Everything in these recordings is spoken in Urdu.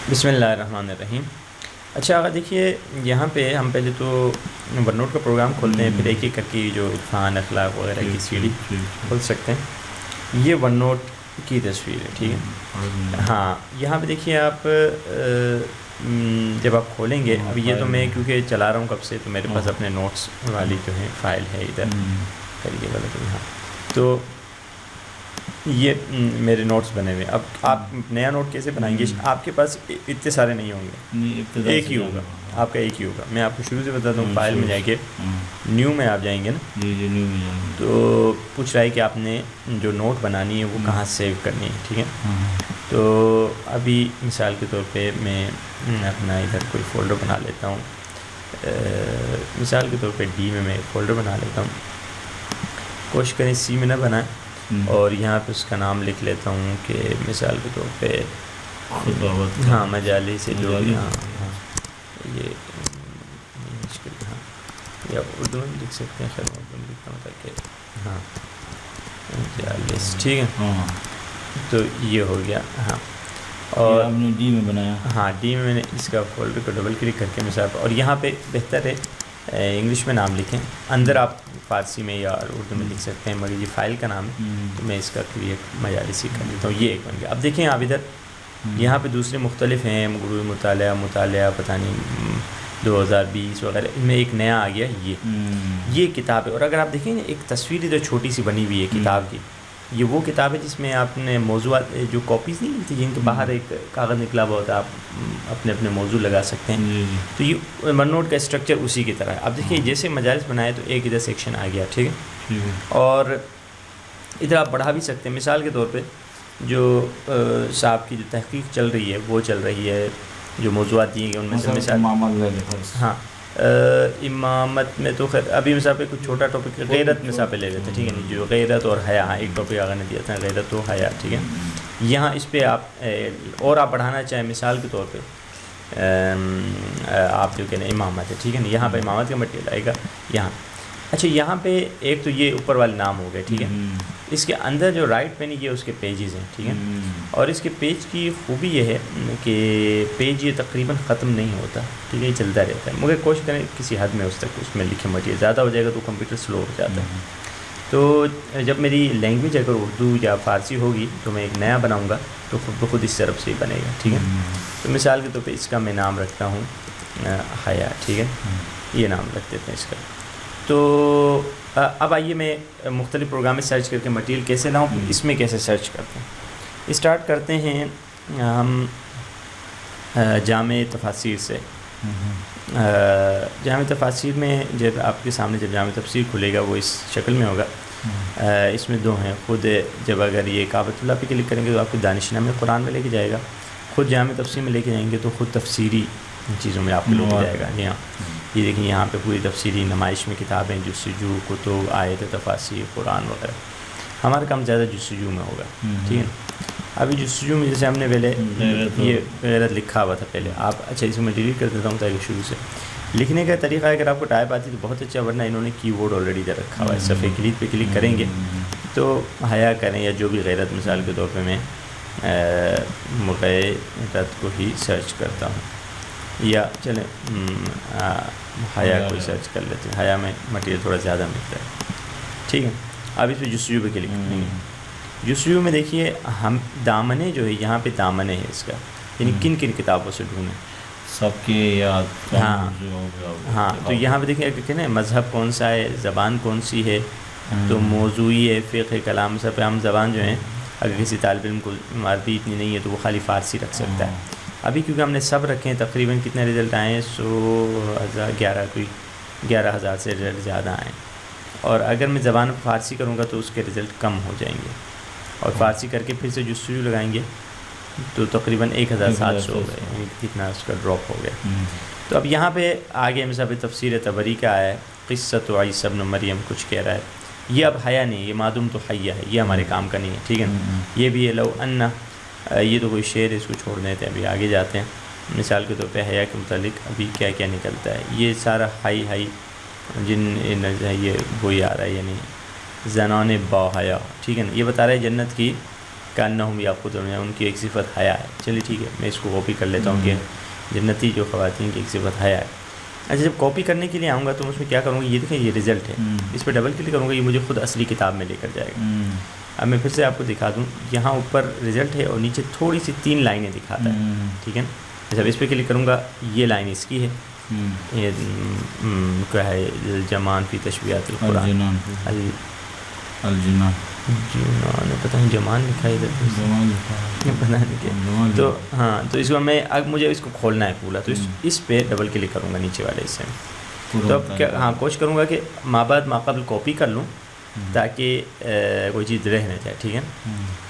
بسم اللہ الرحمن الرحیم۔ اچھا آقا دیکھیے، یہاں پہ ہم پہلے تو ون نوٹ کا پروگرام کھولتے ہیں، پھر ایک ایک کر کے جو عرفان اخلاق وغیرہ کی سیڑھی کھول سکتے ہیں۔ یہ ون نوٹ کی تصویر ہے، ٹھیک ہے۔ ہاں، یہاں پہ دیکھیے آپ جب آپ کھولیں گے، اب یہ تو میں کیونکہ چلا رہا ہوں کب سے، تو میرے پاس اپنے نوٹس والی جو ہے فائل ہے ادھر، کریے غلط ہے، ہاں تو یہ میرے نوٹس بنے ہوئے۔ اب آپ نیا نوٹ کیسے بنائیں گے؟ آپ کے پاس اتنے سارے نہیں ہوں گے، ایک ہی ہوگا آپ کا، ایک ہی ہوگا۔ میں آپ کو شروع سے بتاتا ہوں، فائل میں جا کے نیو میں آپ جائیں گے نا، تو پوچھ رہا ہے کہ آپ نے جو نوٹ بنانی ہے وہ کہاں سیو کرنی ہے، ٹھیک ہے۔ تو ابھی مثال کے طور پہ میں اپنا ادھر کوئی فولڈر بنا لیتا ہوں، مثال کے طور پہ ڈی میں ایک فولڈر بنا لیتا ہوں، کوشش کریں سی میں نہ بنائیں، اور یہاں پہ اس کا نام لکھ لیتا ہوں کہ مثال کے طور پہ ہاں مجالی سے جو بھی، ہاں یہ ہاں یا اردو میں لکھ سکتے ہیں، خیر اردو میں لکھتا ہوں تاکہ ہاں مجالس، ٹھیک ہے۔ تو یہ ہو گیا، ہاں۔ اور آپ نے ڈی میں بنایا، ہاں ڈی میں نے اس کا فولڈر کو ڈبل کلک کر کے مثال، اور یہاں پہ بہتر ہے انگلش میں نام لکھیں، اندر آپ فارسی میں یا اردو میں لکھ سکتے ہیں، مگر یہ فائل کا نام ہے تو میں اس کا کریٹ مجالسی کر دیتا ہوں۔ یہ ایک بن گیا۔ اب دیکھیں آپ ادھر، یہاں پہ دوسرے مختلف ہیں، گروہ مطالعہ پتہ نہیں 2020 وغیرہ، ان میں ایک نیا آ گیا یہ کتاب ہے۔ اور اگر آپ دیکھیں نا، ایک تصویر ادھر چھوٹی سی بنی ہوئی ہے کتاب کی، یہ وہ کتاب ہے جس میں آپ نے موضوعات جو کاپیز نہیں ملتی جن کے باہر ایک کاغذ نکلا ہوا ہوتا ہے، آپ اپنے اپنے موضوع لگا سکتے ہیں، تو یہ ون نوٹ کا اسٹرکچر اسی کی طرح ہے۔ اب دیکھیے جیسے مجالس بنائے تو ایک ادھر سیکشن آ گیا، ٹھیک ہے، اور ادھر آپ بڑھا بھی سکتے ہیں۔ مثال کے طور پہ جو صاحب کی جو تحقیق چل رہی ہے وہ چل رہی ہے، جو موضوعات دیے گئے ان میں سے مثال، ہاں امامت میں تو خیر ابھی مثال پہ کچھ چھوٹا ٹاپک غیرت مثال پہ لے لیتے ہیں، ٹھیک ہے، جو غیرت اور حیا، ایک ٹاپک آگے نے دیا تھا غیرت و حیا، ٹھیک ہے۔ یہاں اس پہ آپ اور آپ بڑھانا چاہیں، مثال کے طور پہ آپ جو کہنا امامت ہے، ٹھیک ہے نا، یہاں پہ امامت کا مٹیریل آئے گا یہاں۔ اچھا یہاں پہ ایک تو یہ اوپر والے نام ہو گئے، ٹھیک ہے۔ اس کے اندر جو رائٹ پہ نہیں، یہ اس کے پیجز ہیں، ٹھیک ہے۔ اور اس کے پیج کی خوبی یہ ہے کہ پیج یہ تقریباً ختم نہیں ہوتا، ٹھیک ہے، یہ چلتا رہتا ہے، مگر کوشش کریں کسی حد میں اس میں لکھے مٹیریل، زیادہ ہو جائے گا تو کمپیوٹر سلو ہو جاتا ہے۔ تو جب میری لینگویج اگر اردو یا فارسی ہوگی تو میں ایک نیا بناؤں گا تو خود بخود اس طرف سے ہی بنے گا، ٹھیک ہے۔ تو مثال کے طور پہ اس کا میں نام رکھتا ہوں حیا، ٹھیک ہے، یہ نام رکھ دیتے ہیں اس کا۔ تو اب آئیے میں مختلف پروگرام میں سرچ کر کے مٹیریل کیسے لاؤں، اس میں کیسے سرچ کرتے ہیں۔ اسٹارٹ کرتے ہیں ہم جامع تفاسیر سے۔ جامع تفاسیر میں جب آپ کے سامنے جب جامع تفسیر کھلے گا وہ اس شکل میں ہوگا۔ اس میں دو ہیں، خود جب اگر یہ کعبۃ اللہ پہ کلک کریں گے تو آپ کو دانش نامہ قرآن میں لے کے جائے گا، خود جامع تفسیر میں لے کے جائیں گے تو خود تفسیری چیزوں میں آپ کو لے کے جائے گا۔ جی ہاں، یہ دیکھیں یہاں پہ پوری تفسیری نمائش میں کتابیں، جستجو، کتب، آیت، تفاسیر، قرآن وغیرہ۔ ہمارا کام زیادہ جستجو میں ہوگا، ٹھیک ہے۔ ابھی جستجو میں جیسے ہم نے پہلے یہ غیرت لکھا ہوا تھا پہلے، آپ اچھا اس میں ڈیلیٹ کر دیتا ہوں تاکہ شروع سے لکھنے کا طریقہ اگر آپ کو ٹائپ آتی تو بہت اچھا، ورنہ انہوں نے کی بورڈ آلریڈی ادھر رکھا ہوا ہے، صفحے کلید پہ کلک کریں گے تو حیا کریں یا جو بھی غیرت، مثال کے طور پہ میں غیرت کو ہی سرچ کرتا ہوں، یا چلیں حیا کو سرچ کر لیتے ہیں، حیا میں مٹیریل تھوڑا زیادہ ملتا ہے، ٹھیک ہے۔ اب اس پہ جستجو پہ کلک کریں گے۔ جستجو میں دیکھیے ہم دامنے جو ہے، یہاں پہ دامنے ہے اس کا، یعنی کن کن کتابوں سے ڈھونڈیں سب کے یاد، ہاں تو یہاں پہ دیکھیں کہ نا مذہب کون سا ہے، زبان کون سی ہے، تو موضوعی ہے، فقہ، کلام، سب ہم زبان جو ہیں اگر کسی طالب علم کو عربی اتنی نہیں ہے تو وہ خالی فارسی رکھ سکتا ہے۔ ابھی کیونکہ ہم نے سب رکھے ہیں، تقریباً کتنے رزلٹ آئے ہیں، 11,000 سے رزلٹ زیادہ آئے ہیں، اور اگر میں زبان فارسی کروں گا تو اس کے رزلٹ کم ہو جائیں گے، اور فارسی کر کے پھر سے جستجو لگائیں گے تو تقریباً 1,700 ہو گئے، یعنی کتنا اس کا ڈراپ ہو گیا۔ تو اب یہاں پہ آگے مثلا تفسیر طبری کا آیا ہے، قصۃ عیسی ابن مریم کچھ کہہ رہا ہے، یہ اب حیا نہیں، یہ معدوم تو حیا ہے، یہ ہمارے کام کا نہیں ہے، ٹھیک ہے نا۔ یہ بھی ہے لو ان، یہ تو کوئی شعر ہے، اس کو چھوڑ دیتے ہیں، ابھی آگے جاتے ہیں۔ مثال کے طور پہ حیا کے متعلق ابھی کیا کیا نکلتا ہے، یہ سارا ہائی جن یہ وہی آ رہا ہے، یعنی زنان با حیا، ٹھیک ہے نا، یہ بتا رہا ہے جنت کی کأنہم یاقوتون، ان کی ایک صفت حیا ہے. چلیے ٹھیک ہے، میں اس کو کاپی کر لیتا ہوں کہ جنتی جو خواتین کی ایک صفت حیا ہے. اچھا جب کاپی کرنے کے لیے آؤں گا تو اس میں کیا کروں گا، یہ دیکھیں یہ رزلٹ ہے، اس پہ ڈبل کلک کروں گا، یہ مجھے خود اصلی کتاب میں لے کر جائے گا. اب میں پھر سے آپ کو دکھا دوں، یہاں اوپر رزلٹ ہے اور نیچے تھوڑی سی 3 لائنیں دکھاتا ہے. ٹھیک ہے، جب اس پہ کلک کروں گا یہ لائن اس کی ہے، یہ کیا ہے، الجمان فی تشبیہات القرآن، الجنان پتہ نہیں جمان لکھا ہے ادھر، پتہ نہیں کیا. تو ہاں، تو اس کو میں اب مجھے اس کو کھولنا ہے پورا، تو اس پہ ڈبل کلک کروں گا نیچے والے حصے میں. تو اب کیا، ہاں کوشش کروں گا کہ مابعد ماقبل کاپی کر لوں تاکہ کوئی چیز رہ نہ جائے. ٹھیک ہے،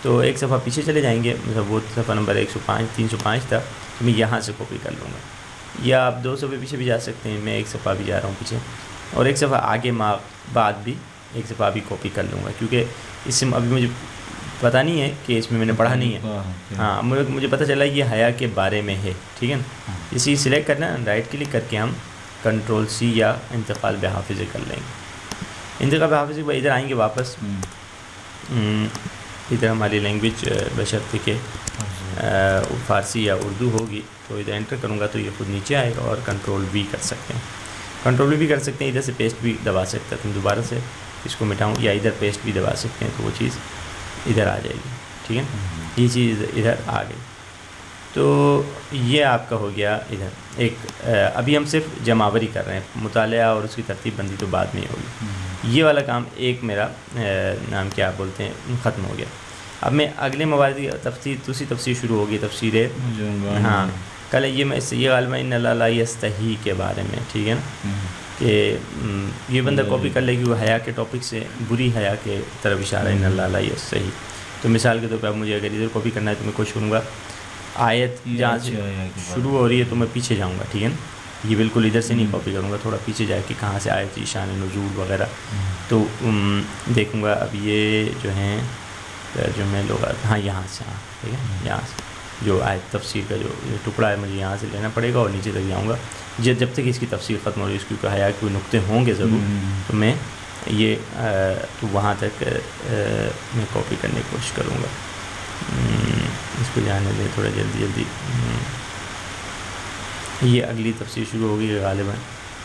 تو ایک صفحہ پیچھے چلے جائیں گے، مطلب وہ صفحہ نمبر 305 تھا، تو میں یہاں سے کاپی کر لوں گا. یا آپ 2 صفحے پیچھے بھی جا سکتے ہیں، میں ایک صفحہ بھی جا رہا ہوں پیچھے، اور ایک صفحہ آگے بعد بھی ایک صفحہ بھی کاپی کر لوں گا، کیونکہ اس سے ابھی مجھے پتہ نہیں ہے کہ اس میں نے پڑھا نہیں ہے. ہاں مجھے پتہ چلا یہ حیا کے بارے میں ہے. ٹھیک ہے نا، اسی سلیکٹ کرنا، رائٹ کلک کر کے ہم کنٹرول سی یا انتقال بحافظ کر لیں گے. انتقال بحافظ کے ادھر آئیں گے واپس، ادھر ہماری لینگویج بشرطے کہ فارسی یا اردو ہوگی، تو ادھر انٹر کروں گا تو یہ خود نیچے آئے گا، اور کنٹرول وی کر سکتے ہیں، کنٹرول بھی کر سکتے ہیں، ادھر سے پیسٹ بھی دبا سکتے ہیں. تم دوبارہ سے اس کو مٹاؤں یا ادھر پیسٹ بھی دبا سکتے ہیں، تو وہ چیز ادھر آ جائے گی. ٹھیک ہے، یہ چیز ادھر آ گئی. تو یہ آپ کا ہو گیا ادھر ایک. ابھی ہم صرف جمع آوری کر رہے ہیں، مطالعہ اور اس کی ترتیب بندی تو بعد میں ہی ہوگی. یہ والا کام ایک میرا نام کیا بولتے ہیں ختم ہو گیا. اب میں اگلے موارد کی دوسری تفسیر شروع ہوگی، تفسیر ہاں کل یہ میں یہ غالباً ان اللہ لا یستحی کے بارے میں. ٹھیک ہے نا، کہ یہ بندہ کاپی کر لے گی، وہ حیا کے ٹاپک سے بری حیا کے طرف اشارہ ان اللہ لا یستحی. تو مثال کے طور پہ اب مجھے اگر ادھر کاپی کرنا ہے تو میں کوشش کروں گا آیت جہاں سے شروع ہو رہی ہے تو میں پیچھے جاؤں گا. ٹھیک ہے نا، یہ بالکل ادھر سے نہیں کاپی کروں گا، تھوڑا پیچھے جا کے کہاں سے آیت شان نزول وغیرہ تو دیکھوں گا. اب یہ جو ہیں ترجمے لغات، ہاں یہاں سے، ہاں ٹھیک ہے، یہاں سے جو آیت تفسیر کا جو ٹکڑا ہے مجھے یہاں سے لینا پڑے گا اور نیچے تک جاؤں گا. جب تک اس کی تفسیر ختم ہو رہی ہے، اس کی حیا کے کوئی نقطے ہوں گے ضرور، تو میں یہ تو وہاں تک میں کاپی کرنے کی کوشش کروں گا. اس کو جانے دیں تھوڑا جلدی. یہ اگلی تفسیر شروع ہوگی غالباً،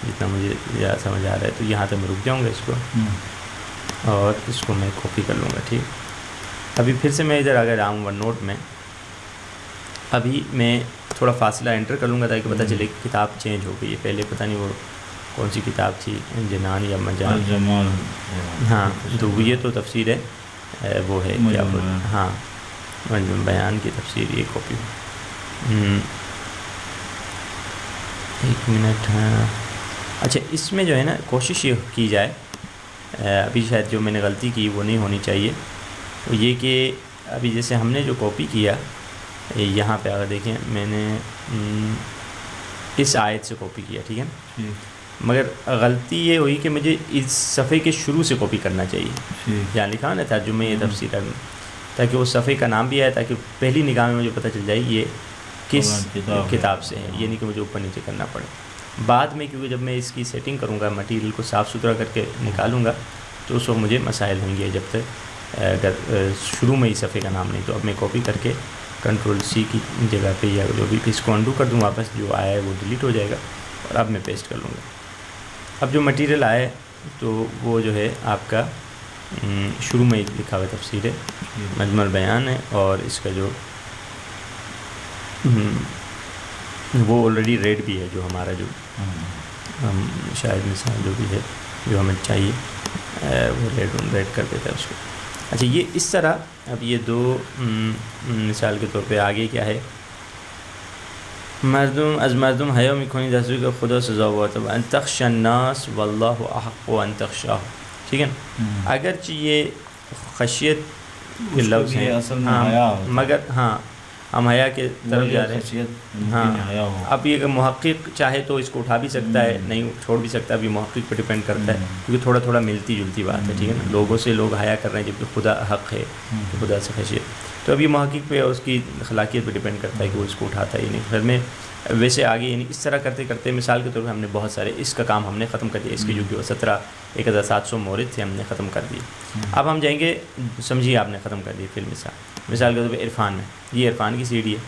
جتنا مجھے سمجھ آ رہا ہے. تو یہاں تک میں رک جاؤں گا اس کو، اور اس کو میں کاپی کر لوں گا. ٹھیک، ابھی پھر سے میں ادھر اگر آؤں ون نوٹ میں، ابھی میں تھوڑا فاصلہ انٹر کر لوں گا تاکہ پتہ چلے کہ کتاب چینج ہو گئی ہے. پہلے پتہ نہیں وہ کون سی کتاب تھی، جنان یا مجان. ہاں تو یہ تو تفسیر ہے، وہ ہے کیا ہاں مجموع بیان کی تفسیر. یہ کاپی ایک منٹ. ہاں اچھا، اس میں جو ہے نا کوشش یہ کی جائے، ابھی شاید جو میں نے غلطی کی وہ نہیں ہونی چاہیے، وہ یہ کہ ابھی جیسے ہم نے جو کاپی کیا یہاں پہ اگر دیکھیں میں نے اس آیت سے کاپی کیا. ٹھیک ہے، مگر غلطی یہ ہوئی کہ مجھے اس صفحے کے شروع سے کاپی کرنا چاہیے. جہاں لکھا نا ترجمہ یہ تفسیر، تاکہ اس صفحے کا نام بھی آئے، تاکہ پہلی نگاہ میں مجھے پتہ چل جائے یہ کس کتاب سے ہے، یہ نہیں کہ مجھے اوپر نیچے کرنا پڑے بعد میں. کیونکہ جب میں اس کی سیٹنگ کروں گا، مٹیریل کو صاف ستھرا کر کے نکالوں گا، تو اس وقت مجھے مسائل ہوں گے. جب تک اگر شروع میں ہی صفحے کا نام نہیں، تو اب میں کاپی کر کے کنٹرول سی کی جگہ پہ یا جو بھی اس کو انڈو کر دوں، واپس جو آیا ہے وہ ڈیلیٹ ہو جائے گا، اور اب میں پیسٹ کر لوں گا. اب جو مٹیریل آئے تو وہ جو ہے آپ کا شروع میں لکھا ہوا تفسیر ہے، مجموع بیان ہے، اور اس کا جو وہ آلریڈی ریڈ بھی ہے، جو ہمارا جو شاید مثال جو بھی ہے جو ہمیں چاہیے وہ ریڈ کر دیتا ہے اس کو. اچھا، یہ اس طرح. اب یہ دو مثال کے طور پہ آگے کیا ہے، مردم از مردم حیا میکنی در صورتی که خدا سزاوار است و ان تخشى الناس والله احق ان تخشاه. ٹھیک ہے نا، اگرچہ یہ خشیت کے لفظ ہیں، مگر ہاں ہم حیا کے طرف جا رہے ہیں. ہاں اب یہ محقق چاہے تو اس کو اٹھا بھی سکتا ہے، نہیں چھوڑ بھی سکتا ہے، اب یہ محقق پہ ڈپینڈ کرتا ہے، کیونکہ تھوڑا تھوڑا ملتی جلتی بات ہے. ٹھیک ہے نا، لوگوں سے لوگ حیا کر رہے ہیں جبکہ خدا حق ہے، خدا سے خشیت. تو اب یہ محقق پہ اس کی خلاقیت پہ ڈپینڈ کرتا ہے کہ وہ اس کو اٹھاتا ہے یا نہیں. پھر میں ویسے آگے یعنی اس طرح کرتے کرتے مثال کے طور پہ ہم نے بہت سارے اس کا کام ہم نے ختم کر دیا. اس کے جو کہ 17,700 مورد تھے ہم نے ختم کر دیے. اب ہم جائیں گے، سمجھیے آپ نے ختم کر دیے فی المثال. مثال کے طور پہ عرفان میں، یہ عرفان کی سی ڈی ہے،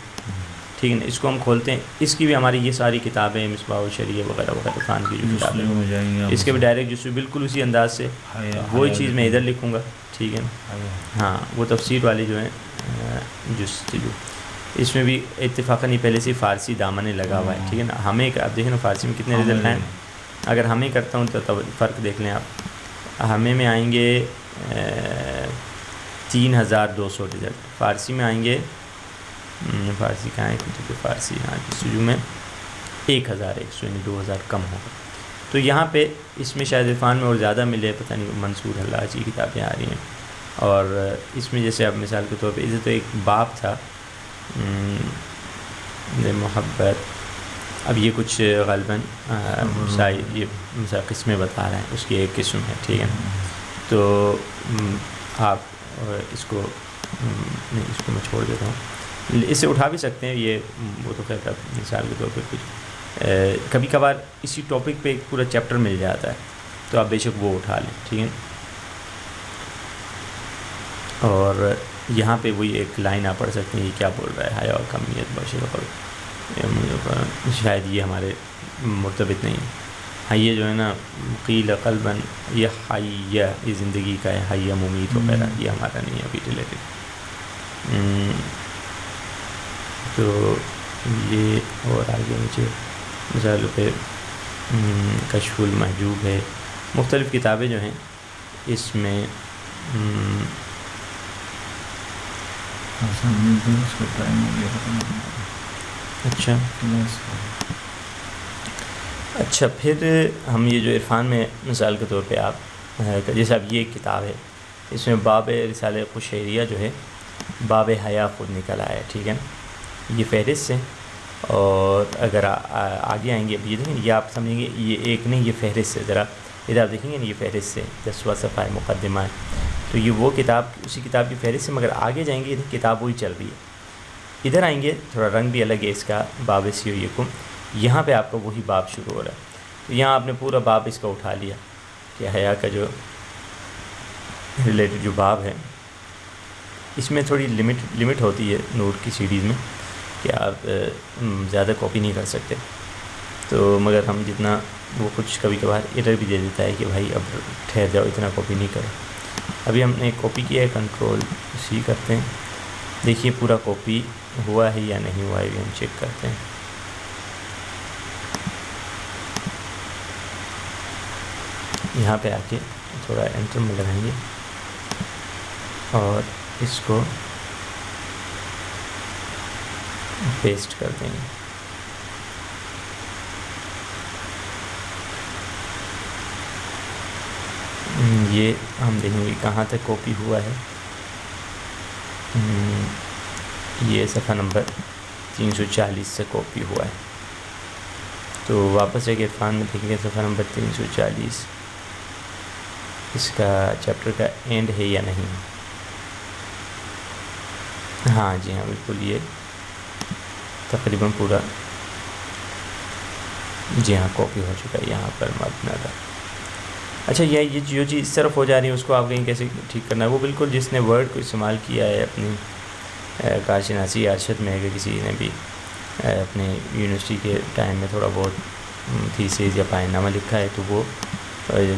ٹھیک ہے نا، اس کو ہم کھولتے ہیں، اس کی بھی ہماری یہ ساری کتابیں مصباح الشریعہ وغیرہ وغیرہ عرفان کی جو کتابیں میں جائیں گے اس کے بھی ڈائریکٹ جس بالکل اسی انداز سے وہی چیز میں ادھر لکھوں گا، ٹھیک ہے نا. ہاں وہ تفسیر والے جو ہیں جستجو، اس میں بھی اتفاقاً یہ پہلے سے فارسی دامن لگا ہوا ہے، ٹھیک ہے نا. ہمیں آپ دیکھیں نا فارسی میں کتنے رزلٹ ہیں، اگر ہمیں کرتا ہوں تو فرق دیکھ لیں آپ، ہمیں میں آئیں گے 3200 رزلٹ، فارسی میں آئیں گے، فارسی کہاں ہے کیونکہ فارسی ہاں جستجو میں 1100 یعنی 2000 کم ہوگا. تو یہاں پہ اس میں شاید عرفان میں اور زیادہ ملے، پتہ نہیں منصور حلاج کی کتابیں آ رہی ہیں. اور اس میں جیسے اب مثال کے طور پہ اسے تو ایک باب تھا محبت، اب یہ کچھ غالباً شاید یہ مثال قسمیں بتا رہے ہیں، اس کی ایک قسم ہے، ٹھیک ہے نا. تو آپ اس کو نہیں، اس کو میں چھوڑ دیتا ہوں، اسے اٹھا بھی سکتے ہیں، یہ وہ تو خیر مثال کے طور پہ کچھ کبھی کبھار اسی ٹاپک پہ ایک پورا چیپٹر مل جاتا ہے تو آپ بے شک وہ اٹھا لیں، ٹھیک ہے. اور یہاں پہ وہی ایک لائن آپ پڑھ سکتے ہیں، یہ کیا بول رہا ہے، حیا و کمیت بشر قلب، شاید یہ ہمارے مرتبط نہیں ہے. ہاں یہ جو ہے نا قیل قلباً، یہ حیہ یہ زندگی کا ہے، حیہ ممیت وغیرہ یہ ہمارا نہیں ہے ابھی ریلیٹڈ. تو یہ اور آگے مجھے مثال پہ کشف المحجوب ہے، مختلف کتابیں جو ہیں اس میں اچھا پھر ہم یہ جو عرفان میں مثال کے طور پہ آپ جیسے اب یہ ایک کتاب ہے، اس میں باب رسالہ قشیریہ جو ہے باب حیا خود نکل آیا ہے، ٹھیک ہے نا، یہ فہرست ہے. اور اگر آگے آئیں گے اب یہ دیکھیں، یہ آپ سمجھیں گے یہ ایک نہیں، یہ فہرست ہے. ذرا ادھر آپ دیکھیں گے نا، یہ فہرست ہے، 10واں صفحہ مقدمہ ہے، تو یہ وہ کتاب اسی کتاب کی فہرست ہے. مگر آگے جائیں گے کتاب وہی چل رہی ہے. ادھر آئیں گے تھوڑا رنگ بھی الگ ہے اس کا، باب سیویکم، یہاں پہ آپ کا وہی باب شروع ہو رہا ہے. تو یہاں آپ نے پورا باب اس کا اٹھا لیا کہ حیا کا جو ریلیٹڈ جو باب ہے، اس میں تھوڑی لمٹ ہوتی ہے نور کی سیریز میں کہ آپ زیادہ کاپی نہیں کر سکتے. تو مگر ہم جتنا وہ کچھ کبھی کبھار ایرر بھی دے دیتا ہے کہ بھائی اب ٹھہر جاؤ، اتنا کاپی نہیں کرو. ابھی ہم نے کاپی کیا ہے، کنٹرول سی کرتے ہیں، دیکھیے پورا کاپی ہوا ہے یا نہیں ہوا ہے بھی ہم چیک کرتے ہیں. یہاں پہ آ کے تھوڑا انٹر میں لگائیں گے اور اس کو پیسٹ کر دیں گے. یہ ہم دیکھیں گے کہاں تک کاپی ہوا ہے. یہ صفحہ نمبر 340 سے کاپی ہوا ہے. تو واپس جا کے عرفان میں دیکھیں گے صفحہ نمبر 340 اس کا چیپٹر کا اینڈ ہے یا نہیں. ہاں جی ہاں بالکل، یہ تقریباً پورا جی ہاں کاپی ہو چکا ہے یہاں پر مبنا تھا. اچھا یہ جو چیز اس طرف ہو جا رہی ہے اس کو آپ کہیں کیسے ٹھیک کرنا ہے، وہ بالکل جس نے ورڈ کو استعمال کیا ہے اپنی کارشناسی ارشد میں، اگر کسی نے بھی اپنے یونیورسٹی کے ٹائم میں تھوڑا بہت تھیسز یا پائے نامہ لکھا ہے تو وہ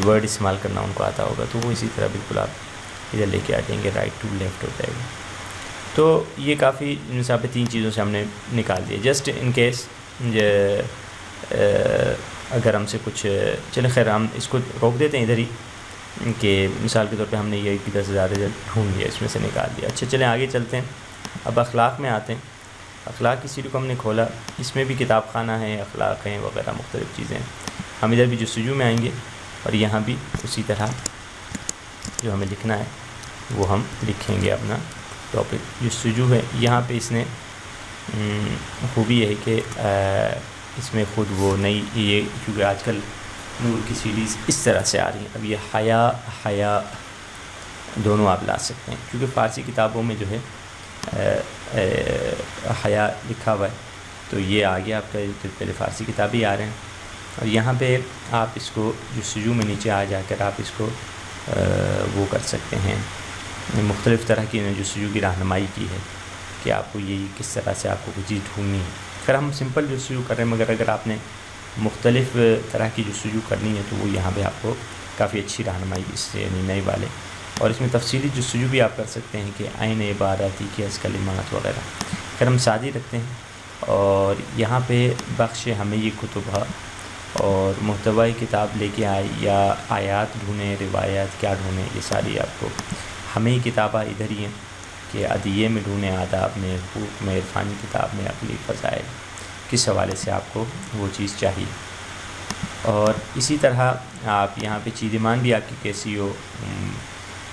ورڈ استعمال کرنا ان کو آتا ہوگا، تو وہ اسی طرح بالکل آپ ادھر لے کے آ جائیں گے، رائٹ ٹو لیفٹ ہو جائے گا. تو یہ کافی مثال پہ 3 چیزوں سے ہم نے نکال دیا، جسٹ ان کیس اگر ہم سے کچھ چلیں خیر ہم اس کو روک دیتے ہیں ادھر ہی کہ مثال کے طور پہ ہم نے یہ 10,000 ڈھونڈ لیا، اس میں سے نکال دیا. اچھا چلیں آگے چلتے ہیں، اب اخلاق میں آتے ہیں. اخلاق کی سیریز کو ہم نے کھولا، اس میں بھی کتاب خانہ ہیں، اخلاق ہیں وغیرہ مختلف چیزیں ہیں. ہم ادھر بھی جستجو میں آئیں گے اور یہاں بھی اسی طرح جو ہمیں لکھنا ہے وہ ہم لکھیں گے. اپنا ٹاپک جستجو ہے، یہاں پہ اس نے خوبی یہ ہے کہ اس میں خود وہ نئی یہ کیونکہ آج کل نور کی سیریز اس طرح سے آ رہی ہیں. اب یہ حیا دونوں آپ لا سکتے ہیں کیونکہ فارسی کتابوں میں جو ہے حیا لکھا ہوا ہے، تو یہ آگے آپ کا پہلے فارسی کتابیں آ رہے ہیں. اور یہاں پہ آپ اس کو جستجو میں نیچے آ جا کر آپ اس کو وہ کر سکتے ہیں، مختلف طرح کی جستجو کی رہنمائی کی ہے کہ آپ کو یہی کس طرح سے آپ کو کوئی چیز ڈھونڈنی ہے. اگر ہم سمپل جستجو کر رہے ہیں، مگر اگر آپ نے مختلف طرح کی جستجو کرنی ہے تو وہ یہاں پہ آپ کو کافی اچھی رہنمائی اس سے یعنی نئے والے. اور اس میں تفصیلی جستجو بھی آپ کر سکتے ہیں کہ عین عبارتی کی از کلمات وغیرہ. اگر ہم سادی رکھتے ہیں اور یہاں پہ بخش ہمیں یہ کتب اور محتوی کتاب لے کے آئے یا آیات ڈھونڈیں، روایات کیا ڈھونڈیں، یہ ساری آپ کو ہمیں کتابیں ادھر ہی ہیں کہ ادیے میں ڈھونڈیں، آداب میں، حقوق میں، عرفانی کتاب میں، عقلی فضائل، کس حوالے سے آپ کو وہ چیز چاہیے. اور اسی طرح آپ یہاں پہ چیدمان بھی آپ کی کیسی ہو،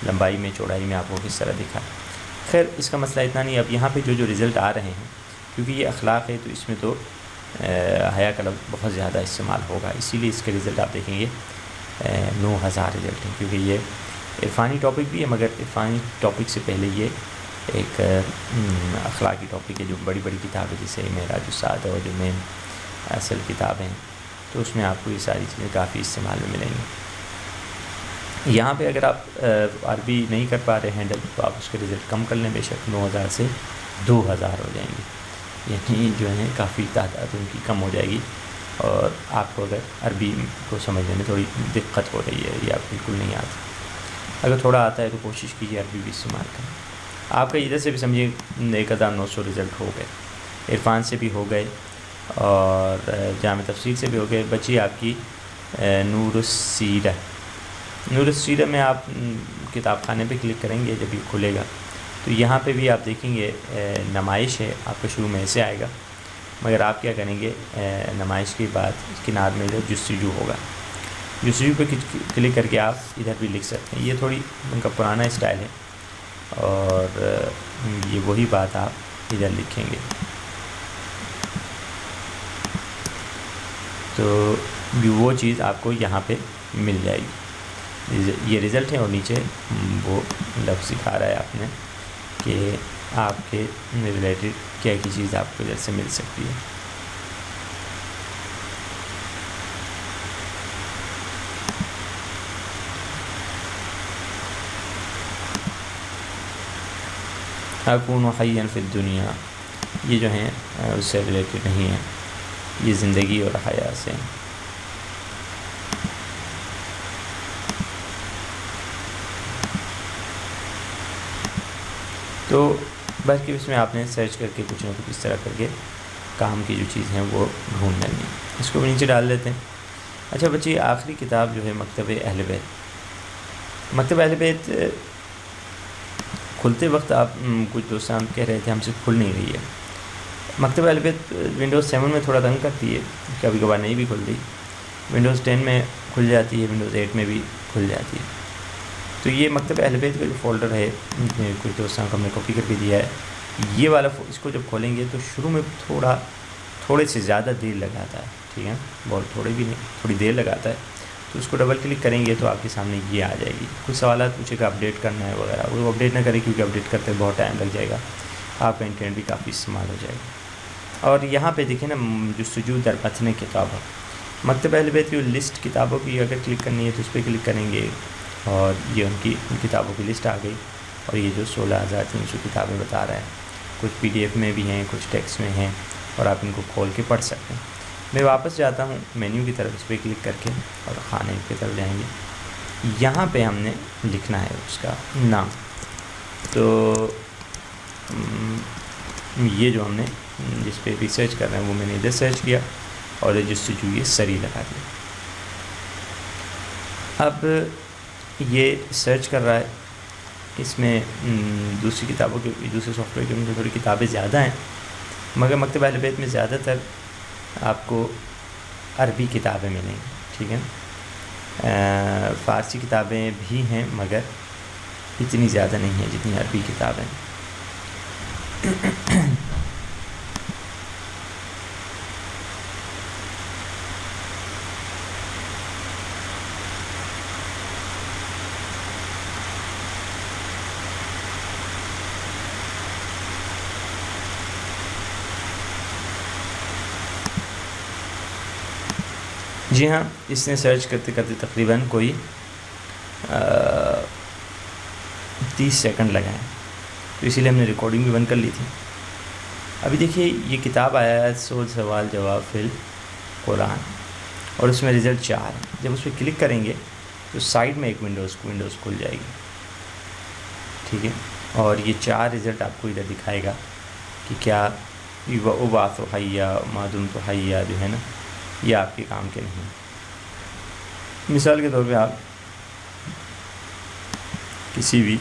لمبائی میں، چوڑائی میں آپ کو کس طرح دکھائے. خیر اس کا مسئلہ اتنا نہیں. اب یہاں پہ جو رزلٹ آ رہے ہیں، کیونکہ یہ اخلاق ہے تو اس میں تو حیا کا لفظ بہت زیادہ استعمال ہوگا، اسی لیے اس کے رزلٹ آپ دیکھیں گے 9000 رزلٹ ہیں، کیونکہ یہ عرفانی ٹاپک بھی ہے مگر عرفانی ٹاپک سے پہلے یہ ایک اخلاقی ٹاپک ہے. جو بڑی بڑی کتابیں جیسے معراج السعادہ اور جو مین اصل کتابیں ہیں، تو اس میں آپ کو یہ ساری چیزیں کافی استعمال میں ملیں گی. یہاں پہ اگر آپ عربی نہیں کر پا رہے ہینڈل تو آپ اس کے رزلٹ کم کر لیں، بے شک 9000 سے 2000 ہو جائیں گے، یعنی جو ہیں کافی تعداد ان کی کم ہو جائے گی. اور آپ کو اگر عربی کو سمجھنے میں تھوڑی دقت ہو رہی ہے یا بالکل نہیں آتی، اگر تھوڑا آتا ہے تو کوشش کیجیے عربی بھی استعمال کریں. آپ کا ادھر سے بھی سمجھیے 1900 رزلٹ ہو گئے، عرفان سے بھی ہو گئے اور جامع تفسیر سے بھی ہو گئے. بچی آپ کی نور السیرہ. نور السیرہ میں آپ کتاب خانے پہ کلک کریں گے، جب یہ کھلے گا تو یہاں پہ بھی آپ دیکھیں گے نمائش ہے. آپ کا شروع میں ایسے آئے گا، مگر آپ کیا کریں گے، نمائش کے بعد کنار میں جو جستجو ہوگا، جستجو پہ کلک کر کے آپ ادھر بھی لکھ سکتے ہیں. یہ تھوڑی ان کا پرانا اسٹائل ہے اور یہ وہی بات آپ ادھر لکھیں گے تو وہ چیز آپ کو یہاں پہ مل جائے گی. یہ رزلٹ ہے اور نیچے وہ لفظ سکھا رہا ہے آپ نے کہ آپ کے ریلیٹڈ کیا کی چیز آپ کو ادھر سے مل سکتی ہے. اکون حیا فی الدنیا، یہ جو ہیں اس سے ریلیٹڈ نہیں ہیں، یہ زندگی اور حیا سے ہیں. تو بلکہ اس میں آپ نے سرچ کر کے کچھ نہ کچھ اس طرح کر کے کام کی جو چیز ہیں وہ ڈھونڈ لیں گے. اس کو بھی نیچے ڈال دیتے ہیں. اچھا بچی، آخری کتاب جو ہے مکتب اہل بیت. مکتب اہل بیت کھلتے وقت آپ کچھ دوستان کہہ رہے تھے ہم سے کھل نہیں رہی ہے. مکتب اہل بیت ونڈوز 7 میں تھوڑا تنگ کرتی ہے، کبھی کبھار نہیں بھی کھلتی. ونڈوز 10 میں کھل جاتی ہے، ونڈوز 8 میں بھی کھل جاتی ہے. تو یہ مکتب اہل بیت کا جو فولڈر ہے، کچھ دوستوں کو ہم نے کاپی کر کے دیا ہے. یہ والا اس کو جب کھولیں گے تو شروع میں تھوڑے سے زیادہ دیر لگاتا ہے، ٹھیک ہے، بہت تھوڑے بھی نہیں، تھوڑی دیر لگاتا ہے. تو اس کو ڈبل کلک کریں گے تو آپ کے سامنے یہ آ جائے گی. کچھ سوالات پوچھے گا، اپڈیٹ کرنا ہے وغیرہ، وہ اپڈیٹ نہ کریں کیونکہ اپڈیٹ کرتے بہت ٹائم لگ جائے گا، آپ کا انٹرنیٹ بھی کافی استعمال ہو جائے گا. اور یہاں پہ دیکھیں نا، جستجو در متن کتاب، مکتب اہل بیت کی لسٹ کتابوں کی اگر کلک کرنی ہے تو اس پہ کلک کریں گے اور یہ ان کی کتابوں کی لسٹ آ گئی. اور یہ جو 16,300 کتابیں بتا رہا ہے، کچھ PDF میں بھی ہیں، کچھ ٹیکسٹ میں ہیں، اور آپ ان کو کھول کے پڑھ سکتے ہیں. میں واپس جاتا ہوں مینیو کی طرف، اس پہ کلک کر کے اور خانے کی طرف جائیں گے. یہاں پہ ہم نے لکھنا ہے اس کا نام. تو یہ جو ہم نے جس پہ ریسرچ کر رہے ہیں وہ میں نے ادھر سرچ کیا اور جستجو یہ سری لگا دیا. اب یہ سرچ کر رہا ہے، اس میں دوسری کتابوں کے، دوسرے سافٹ ویئر کے مجھے تھوڑی کتابیں زیادہ ہیں، مگر مکتب اہل بیت میں زیادہ تر آپ کو عربی کتابیں ملیں گی، ٹھیک ہے. فارسی کتابیں بھی ہیں مگر اتنی زیادہ نہیں ہیں جتنی عربی کتابیں. جی ہاں، اس نے سرچ کرتے کرتے تقریباً کوئی 30 سیکنڈ لگائیں، تو اسی لیے ہم نے ریکارڈنگ بھی بند کر لی تھی۔ ابھی دیکھیے یہ کتاب آیا ہے 100 سوال جواب فی القرآن، اور اس میں رزلٹ 4 ہے۔ جب اس پہ کلک کریں گے تو سائڈ میں ایک ونڈوز کھل جائے گی، ٹھیک ہے، اور یہ 4 رزلٹ آپ کو ادھر دکھائے گا کہ کیا ابعث حیا ما دمت حیا جو ہے نا، یہ آپ کے کام کے نہیں۔ مثال کے طور پہ آپ کسی بھی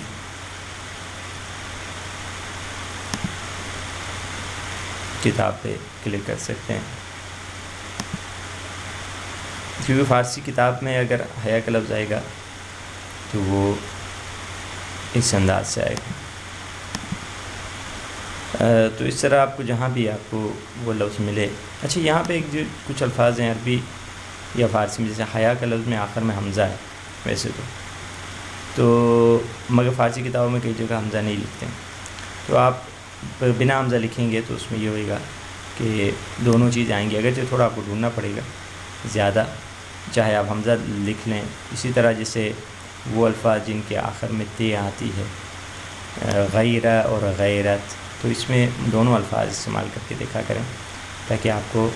کتاب پہ کلک کر سکتے ہیں، کیونکہ فارسی کتاب میں اگر حیا کا لفظ آئے گا تو وہ اس انداز سے آئے گا۔ تو اس طرح آپ کو جہاں بھی آپ کو وہ لفظ ملے۔ اچھا یہاں پہ ایک جو کچھ الفاظ ہیں عربی یا فارسی میں، جیسے حیا کا لفظ میں آخر میں حمزہ ہے ویسے تو مگر فارسی کتابوں میں کئی جگہ حمزہ نہیں لکھتے ہیں، تو آپ بنا حمزہ لکھیں گے تو اس میں یہ ہوئے گا کہ دونوں چیز آئیں گی، اگرچہ تھوڑا آپ کو ڈھونڈنا پڑے گا زیادہ، چاہے آپ حمزہ لکھ لیں۔ اسی طرح جیسے وہ الفاظ جن کے آخر میں تے آتی ہے، غیرہ اور غیرت، تو اس میں دونوں الفاظ استعمال کر کے دیکھا کریں تاکہ آپ کو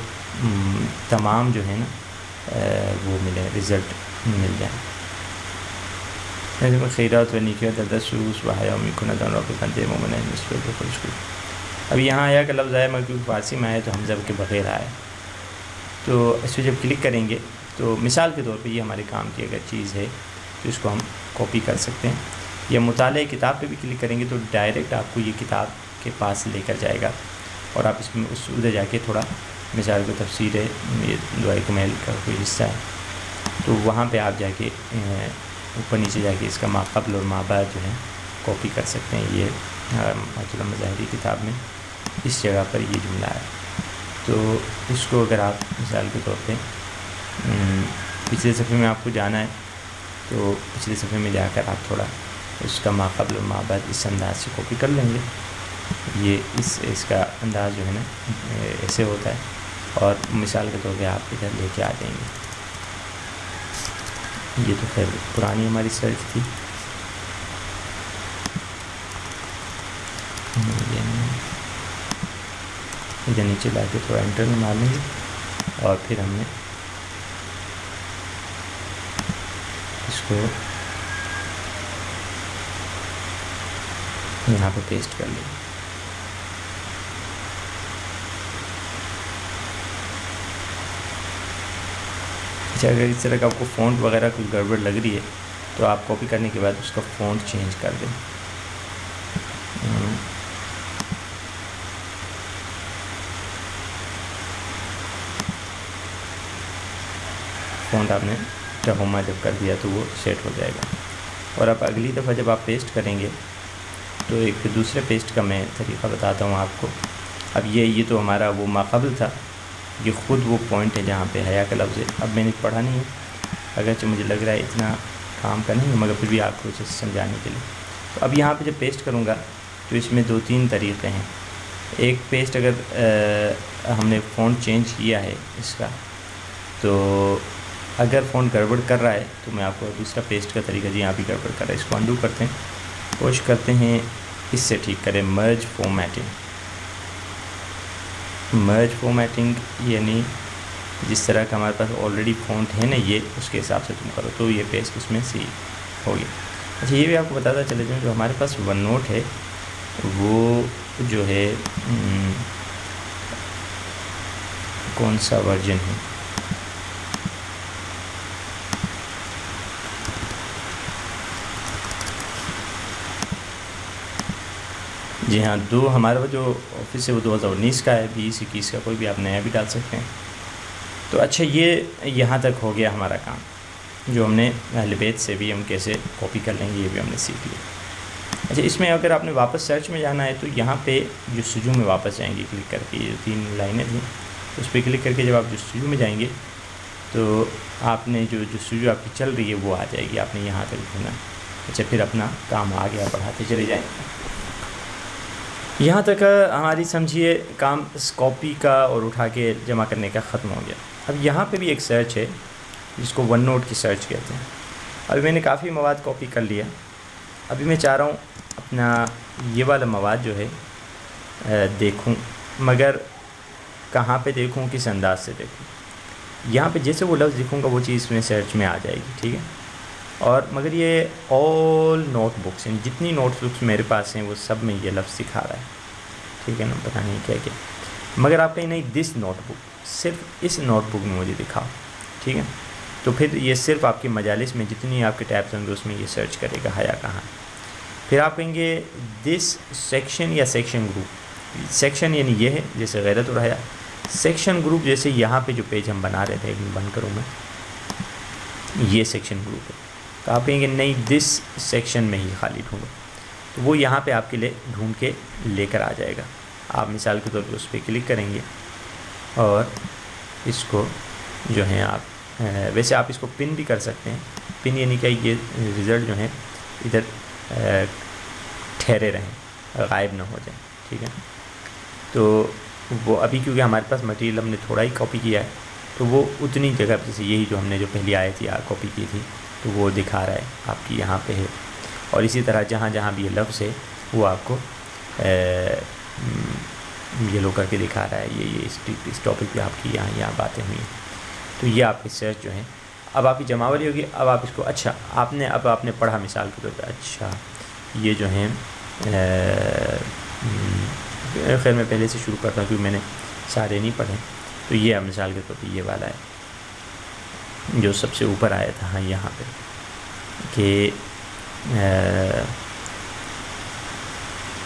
تمام جو ہے نا وہ ملے، رزلٹ مل جائے۔ خیرات و نیکیات تدسوس و حیا میکن دان رب بندے مومن نسبت کو خوش کو۔ اب یہاں حیا کا لفظ آیا مگر کیونکہ فارسی میں آیا تو حمزہ کے بغیر آیا، تو اس پہ جب کلک کریں گے تو مثال کے طور پہ یہ ہمارے کام کی اگر چیز ہے تو اس کو ہم کاپی کر سکتے ہیں، یا مطالعہ کتاب پہ بھی کلک کریں گے تو ڈائریکٹ آپ کو یہ کتاب کے پاس لے کر جائے گا، اور آپ اس میں ادھر جا کے تھوڑا مثال کو تفسیر ہے، یہ دعائے کمیل کا کوئی حصہ ہے، تو وہاں پہ آپ جا کے اوپر نیچے جا کے اس کا ما قبل اور ما بعد جو ہے کاپی کر سکتے ہیں۔ یہ مطلب مظاہری کتاب میں اس جگہ پر یہ جملہ ہے، تو اس کو اگر آپ مثال کے طور پہ پچھلے صفحے میں آپ کو جانا ہے تو پچھلے صفحے میں جا کر آپ تھوڑا اس کا ما قبل اور ما بعد اس انداز سے کاپی کر لیں گے۔ یہ اس کا انداز جو ہے نا ایسے ہوتا ہے، اور مثال کے طور پہ آپ ادھر لے کے آ جائیں گے۔ یہ تو خیر پرانی ہماری سرچ تھی، ادھر نیچے لا کے تھوڑا انٹر میں مار لیں گے، اور پھر ہم نے اس کو یہاں پہ پیسٹ کر لیں۔ اچھا اگر اس طرح کا آپ کو فونٹ وغیرہ کچھ گڑبڑ لگ رہی ہے تو آپ کاپی کرنے کے بعد اس کا فونٹ چینج کر دیں۔ فونٹ آپ نے ٹہوما جب کر دیا تو وہ سیٹ ہو جائے گا، اور اب اگلی دفعہ جب آپ پیسٹ کریں گے تو ایک دوسرے پیسٹ کا میں طریقہ بتاتا ہوں آپ کو۔ اب یہ تو ہمارا وہ ماقبل تھا، یہ خود وہ پوائنٹ ہے جہاں پہ حیا کا لفظ ہے۔ اب میں نے پڑھا نہیں ہے، اگرچہ مجھے لگ رہا ہے اتنا کام کا نہیں ہے، مگر پھر بھی آپ کو اسے سمجھانے کے لیے۔ تو اب یہاں پہ جب پیسٹ کروں گا تو اس میں 2-3 طریقے ہیں۔ ایک پیسٹ اگر ہم نے فونٹ چینج کیا ہے اس کا، تو اگر فونٹ گڑبڑ کر رہا ہے تو میں آپ کو دوسرا پیسٹ کا طریقہ، جی یہاں بھی گڑبڑ کر رہا ہے، اس کو انڈو کرتے ہیں، کوشش کرتے ہیں اس سے ٹھیک کریں۔ مرج فارمیٹنگ یعنی جس طرح کا ہمارے پاس آلریڈی فونٹ ہے نا، یہ اس کے حساب سے تم کرو تو یہ پیسٹ اس میں صحیح ہو گیا۔ اچھا یہ بھی آپ کو بتاتا چلے جاؤں، جو ہمارے پاس ون نوٹ ہے وہ جو ہے کون سا ورژن ہے، جی ہاں، ہمارا جو آفس ہے وہ 2019 کا ہے، 20-21 کا، کوئی بھی آپ نیا بھی ڈال سکتے ہیں۔ تو اچھا یہ یہاں تک ہو گیا ہمارا کام، جو ہم نے اہل بیت سے بھی ہم کیسے کاپی کر لیں گے یہ بھی ہم نے سیکھ لیا۔ اچھا اس میں اگر آپ نے واپس سرچ میں جانا ہے تو یہاں پہ جستجو میں واپس جائیں گے کلک کر کے، یہ 3 لائنیں تھیں اس پہ کلک کر کے جب آپ جستجو میں جائیں گے تو آپ نے جو جستجو آپ کی چل رہی ہے وہ آ جائے گی، آپ نے یہاں تک ڈھونڈنا۔ اچھا پھر اپنا کام آ گیا، پڑھاتے چلے جائیں۔ یہاں تک ہماری سمجھیے کام کاپی کا اور اٹھا کے جمع کرنے کا ختم ہو گیا۔ اب یہاں پہ بھی ایک سرچ ہے جس کو ون نوٹ کی سرچ کہتے ہیں۔ ابھی میں نے کافی مواد کاپی کر لیا، ابھی میں چاہ رہا ہوں اپنا یہ والا مواد جو ہے دیکھوں، مگر کہاں پہ دیکھوں، کس انداز سے دیکھوں. یہاں پہ جیسے وہ لفظ لکھوں گا وہ چیز میں سرچ میں آ جائے گی، ٹھیک ہے. اور مگر یہ آل نوٹ بکس، یعنی جتنی نوٹ بکس میرے پاس ہیں وہ سب میں یہ لفظ سکھا رہا ہے، ٹھیک ہے نا. پتہ نہیں کیا کیا، مگر آپ کہیں نہیں دس نوٹ بک، صرف اس نوٹ بک میں مجھے دکھاؤ، ٹھیک ہے. تو پھر یہ صرف آپ کے مجالس میں جتنی آپ کے ٹیبس ہوں گے اس میں یہ سرچ کرے گا حیا کہاں. پھر آپ کہیں گے دس سیکشن یا سیکشن گروپ. سیکشن یعنی یہ ہے جیسے غیرت اور حیا. سیکشن گروپ جیسے یہاں پہ جو پیج ہم بنا رہے تھے، بند کروں میں، یہ سیکشن گروپ ہے. تو آپ کہیں گے نہیں دس سیکشن میں ہی خالی ڈھونڈو، تو وہ یہاں پہ آپ کے لیے ڈھونڈ کے لے کر آ جائے گا. آپ مثال کے طور پہ اس پہ کلک کریں گے اور اس کو جو ہے آپ ویسے آپ اس کو پن بھی کر سکتے ہیں. پن یعنی کہ یہ رزلٹ جو ہیں ادھر ٹھہرے رہیں، غائب نہ ہو جائیں، ٹھیک ہے. تو وہ ابھی کیونکہ ہمارے پاس مٹیریل ہم نے تھوڑا ہی کاپی کیا ہے تو وہ اتنی جگہ جیسے یہی جو ہم نے جو پہلی آئی تھی کاپی کی تھی تو وہ دکھا رہا ہے آپ کی یہاں پہ ہے. اور اسی طرح جہاں جہاں بھی یہ لفظ ہے وہ آپ کو یلو کر کے دکھا رہا ہے. یہ اس ٹاپک پہ آپ کی یہاں باتیں ہوئی ہیں. تو یہ آپ کی سرچ جو ہے اب آپ کی جماوری ہوگی. اب آپ اس کو اچھا آپ نے پڑھا مثال کے طور پہ، اچھا یہ جو ہیں خیر میں پہلے سے شروع کرتا ہوں کیونکہ میں نے سارے نہیں پڑھے. تو یہ اب مثال کے طور پہ یہ والا ہے جو سب سے اوپر آیا تھا، ہاں یہاں پہ کہ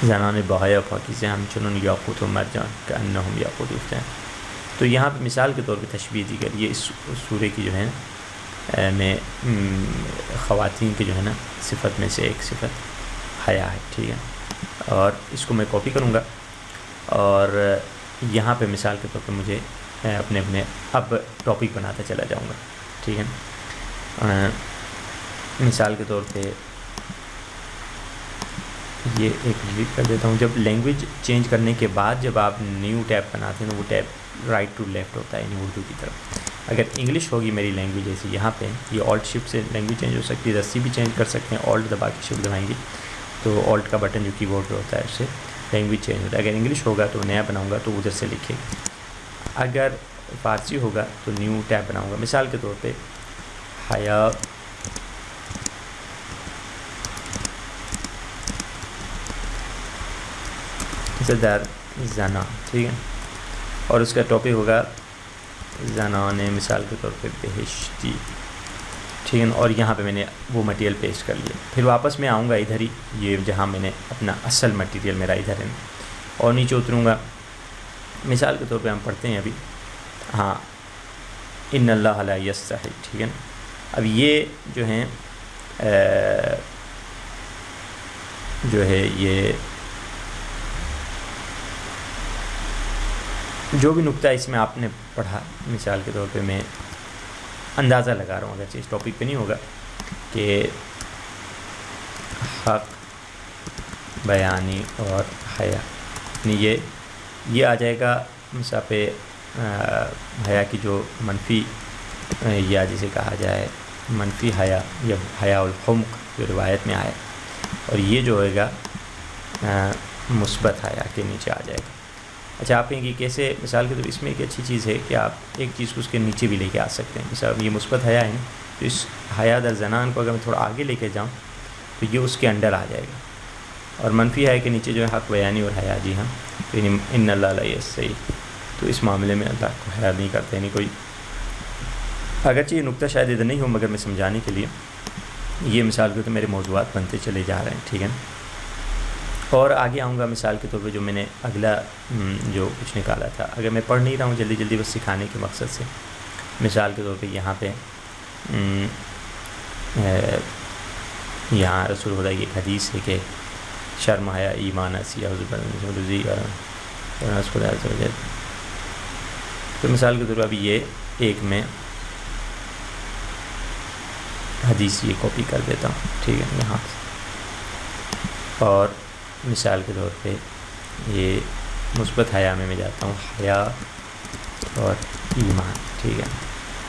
زنان بہایا پاکیزہ ہم چنن یاقوت و مرجان کأنہم یاقوت افتان. تو یہاں پہ مثال کے طور پہ تشبیہ دی گئی. یہ اس سورے کی جو ہے میں خواتین کے جو ہے نا صفت میں سے ایک صفت حیا ہے، ٹھیک ہے. اور اس کو میں کاپی کروں گا اور یہاں پہ مثال کے طور پہ مجھے اپنے اب ٹاپک بناتا چلا جاؤں گا، ٹھیک ہے. مثال کے طور پہ یہ ایک ڈیلیٹ کر دیتا ہوں. جب لینگویج چینج کرنے کے بعد جب آپ نیو ٹیب بناتے ہیں تو وہ ٹیب رائٹ ٹو لیفٹ ہوتا ہے، یعنی اردو کی طرف. اگر انگلش ہوگی میری لینگویج جیسے یہاں پہ یہ آلٹ شفٹ سے لینگویج چینج ہو سکتی ہے. رسی بھی چینج کر سکتے ہیں، آلٹ دبا کے شفٹ دبائیں گے تو آلٹ کا بٹن جو کی بورڈ پہ ہوتا ہے اس سے لینگویج چینج ہوتا ہے. اگر انگلش ہوگا تو نیا بناؤں گا تو ادھر سے لکھے. اگر فارسی ہوگا تو نیو ٹیب بناؤں گا. مثال کے طور پہ حیا در زنا، ٹھیک ہے. اور اس کا ٹاپک ہوگا زنان مثال کے طور پہ بہشتی، ٹھیک ہے. اور یہاں پہ میں نے وہ مٹیریل پیسٹ کر لیا. پھر واپس میں آؤں گا ادھر ہی، یہ جہاں میں نے اپنا اصل مٹیریل میرا ادھر ہے، اور نیچے اتروں گا. مثال کے طور پہ ہم پڑھتے ہیں ابھی ہاں ان اللہ لا یستحی، ٹھیک ہے. اب یہ جو ہیں جو ہے یہ جو بھی نقطہ اس میں آپ نے پڑھا، مثال کے طور پہ میں اندازہ لگا رہا ہوں اگرچہ اس ٹاپک پہ نہیں ہوگا کہ حق بیانی اور حیا، یعنی یہ آ جائے گا. مثال پہ حیا کی جو منفی یا جسے کہا جائے منفی حیا یا حیا الحمق جو روایت میں آیا، اور یہ جو ہوئے گا مثبت حیا کے نیچے آ جائے گا. اچھا آپ کہیں گے کیسے؟ مثال کے طور اس میں ایک اچھی چیز ہے کہ آپ ایک چیز کو اس کے نیچے بھی لے کے آ سکتے ہیں. مثال یہ مثبت حیا ہے نا، تو اس حیا در زنان کو اگر میں تھوڑا آگے لے کے جاؤں تو یہ اس کے انڈر آ جائے گا. اور منفی حیا کے نیچے جو ہے حق بیانی اور حیا، جی ہاں، تو ان اللہ لا یستحی، تو اس معاملے میں اللہ کو حیا نہیں کرتے. نہیں کوئی اگرچہ یہ نقطہ شاید ادھر نہیں ہو مگر میں سمجھانے کے لیے یہ مثال کے تو میرے موضوعات بنتے چلے جا رہے ہیں، ٹھیک ہے. اور آگے آؤں گا مثال کے طور پہ جو میں نے اگلا جو کچھ نکالا تھا. اگر میں پڑھ نہیں رہا ہوں جلدی جلدی بس سکھانے کے مقصد سے، مثال کے طور پہ یہاں پہ یہاں رسول خدا کی ایک حدیث ہے کہ شرم حیا ایمان سیاح رضی خدا. تو مثال کے طور پہ ابھی یہ ایک میں حدیث یہ کاپی کر دیتا ہوں، ٹھیک ہے یہاں. اور مثال کے طور پہ یہ مثبت حیا میں جاتا ہوں، حیا اور ایمان، ٹھیک ہے.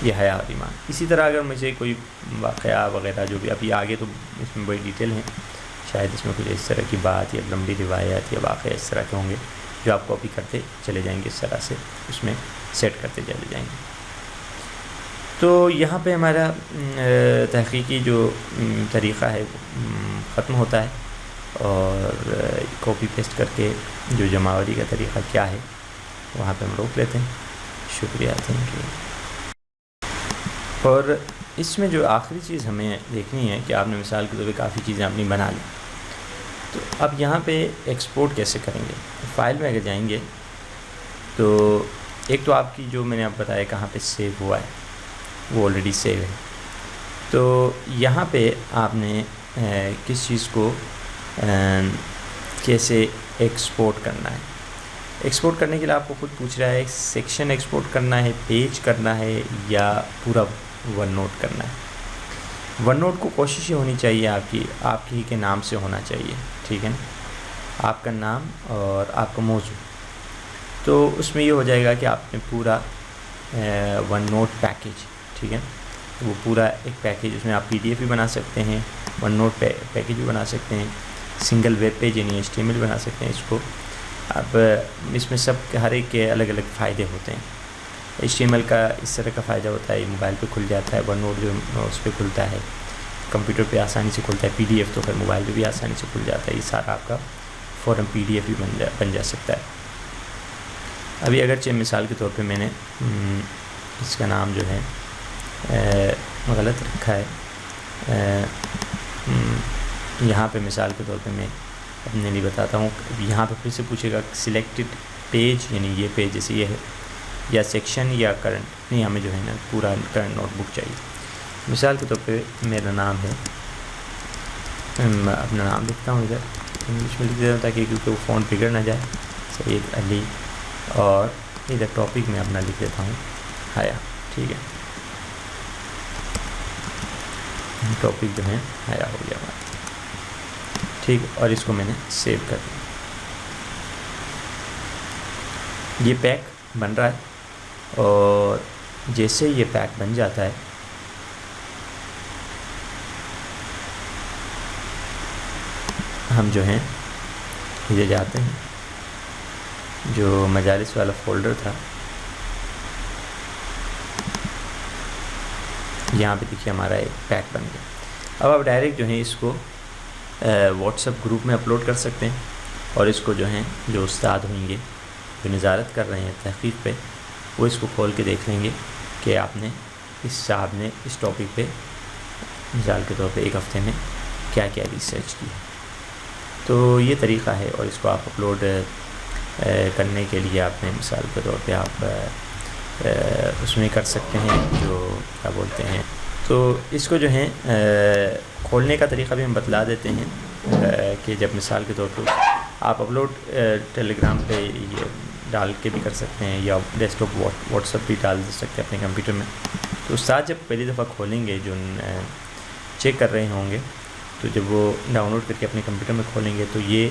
یہ حیا اور ایمان. اسی طرح اگر مجھے کوئی واقعہ وغیرہ جو بھی ابھی آگے تو اس میں بڑی ڈیٹیل ہیں، شاید اس میں کچھ اس طرح کی بات یا لمبی روایات یا واقعہ اس طرح کے ہوں گے جو آپ کاپی کرتے چلے جائیں گے، اس طرح سے اس میں سیٹ کرتے چلے جائیں گے۔ تو یہاں پہ ہمارا تحقیقی جو طریقہ ہے ختم ہوتا ہے، اور کاپی پیسٹ کر کے جو جمع آوری کا طریقہ کیا ہے وہاں پہ ہم روک لیتے ہیں۔ شکریہ، تھینک یو۔ اور اس میں جو آخری چیز ہمیں دیکھنی ہے کہ آپ نے مثال کے طور پہ کافی چیزیں اپنی بنا لی، تو اب یہاں پہ ایکسپورٹ کیسے کریں گے؟ فائل میں اگر جائیں گے تو ایک تو آپ کی جو میں نے آپ بتایا کہاں پہ سیو ہوا ہے وہ آلریڈی سیو ہے، تو یہاں پہ آپ نے کس چیز کو کیسے ایکسپورٹ کرنا ہے۔ ایکسپورٹ کرنے کے لیے آپ کو خود پوچھ رہا ہے سیکشن ایکسپورٹ کرنا ہے، پیج کرنا ہے، یا پورا ون نوٹ کرنا ہے۔ ون نوٹ کو کوشش یہ ہونی چاہیے آپ کی کے نام سے ہونا چاہیے، ٹھیک ہے نا، آپ کا نام اور آپ کا موضوع، تو اس میں یہ ہو جائے گا کہ آپ نے پورا ون نوٹ پیکیج، ٹھیک ہے، وہ پورا ایک پیکیج، اس میں آپ PDF بھی بنا سکتے ہیں، ون نوٹ پیکیج بھی بنا سکتے ہیں، سنگل ویب پیج یعنی HTML بنا سکتے ہیں اس کو۔ اب اس میں سب ہر ایک کے الگ الگ فائدے ہوتے ہیں۔ HTML کا اس طرح کا فائدہ ہوتا ہے موبائل پہ کھل جاتا ہے، ون نوٹ جو اس پہ کھلتا ہے کمپیوٹر پہ آسانی سے کھلتا ہے، PDF تو پھر موبائل پہ بھی آسانی سے کھل جاتا ہے، یہ سارا آپ کا فوراً PDF بھی بن جا سکتا ہے۔ ابھی اگرچہ مثال کے طور پہ میں نے اس کا نام جو ہے غلط رکھا ہے، یہاں پہ مثال کے طور پہ میں اپنے لیے بتاتا ہوں، یہاں پہ پھر سے پوچھے گا سلیکٹڈ پیج یعنی یہ پیج جیسے یہ ہے، یا سیکشن یا کرنٹ، نہیں ہمیں جو ہے نا پورا کرنٹ نوٹ بک چاہیے۔ مثال کے طور پہ میرا نام ہے، میں اپنا نام لکھتا ہوں ادھر انگلش میں لکھ دیتا ہوں تاکہ کیونکہ وہ فون بگڑ نہ جائے، سید علی، اور ادھر ٹاپک میں اپنا لکھ دیتا ہوں حیا، ٹھیک ہے، ٹاپک جو ہے حیا ہو گیا ہمارا، ٹھیک، اور اس کو میں نے سیو کر دیا۔ یہ پیک بن رہا ہے، اور جیسے یہ پیک بن جاتا ہے ہم جو ہیں ادھر جاتے ہیں، جو مجالس والا فولڈر تھا یہاں پہ دیکھیے ہمارا ایک پیک بن گیا۔ اب آپ ڈائریکٹ جو ہے اس کو واٹس ایپ گروپ میں اپلوڈ کر سکتے ہیں، اور اس کو جو ہیں جو استاد ہوئیں گے جو نظارت کر رہے ہیں تحقیق پہ، وہ اس کو کھول کے دیکھ لیں گے کہ آپ نے اس صاحب نے اس ٹاپک پہ مثال کے طور پہ ایک ہفتے میں کیا کیا ریسرچ کی۔ تو یہ طریقہ ہے، اور اس کو آپ اپلوڈ کرنے کے لیے آپ نے مثال کے طور پہ آپ اس میں کر سکتے ہیں جو کیا بولتے ہیں، تو اس کو جو ہے کھولنے کا طریقہ بھی ہم بتلا دیتے ہیں کہ جب مثال کے طور پہ آپ اپلوڈ ٹیلی گرام پہ یہ ڈال کے بھی کر سکتے ہیں، یا ڈیسک ٹاپ واٹس ایپ بھی ڈال دے سکتے ہیں اپنے کمپیوٹر میں۔ تو استاد جب پہلی دفعہ کھولیں گے، جو چیک کر رہے ہوں گے، تو جب وہ ڈاؤن لوڈ کر کے اپنے کمپیوٹر میں کھولیں گے تو یہ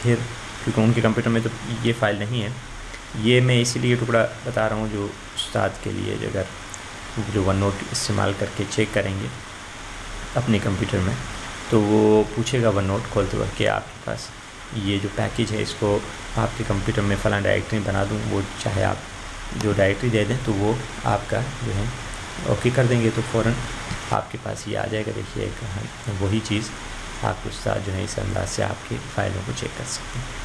پھر کیونکہ ان کے کمپیوٹر میں تو یہ فائل نہیں ہے، یہ میں اسی لیے ٹکڑا بتا رہا ہوں جو استاد کے لیے، جو اگر جو ون نوٹ استعمال کر کے چیک کریں گے اپنے کمپیوٹر میں، تو وہ پوچھے گا ون نوٹ کھولتے وقت کہ آپ کے پاس یہ جو پیکیج ہے اس کو آپ کے کمپیوٹر میں فلاں ڈائریکٹری بنا دوں، وہ چاہے آپ جو ڈائریکٹری دے دیں تو وہ آپ کا جو ہے اوکے کر دیں گے، تو فوراً آپ کے پاس یہ آ جائے گا۔ دیکھیے وہی چیز آپ کے استاد جو ہے اس انداز سے آپ کی فائلوں کو چیک کر سکتے ہیں۔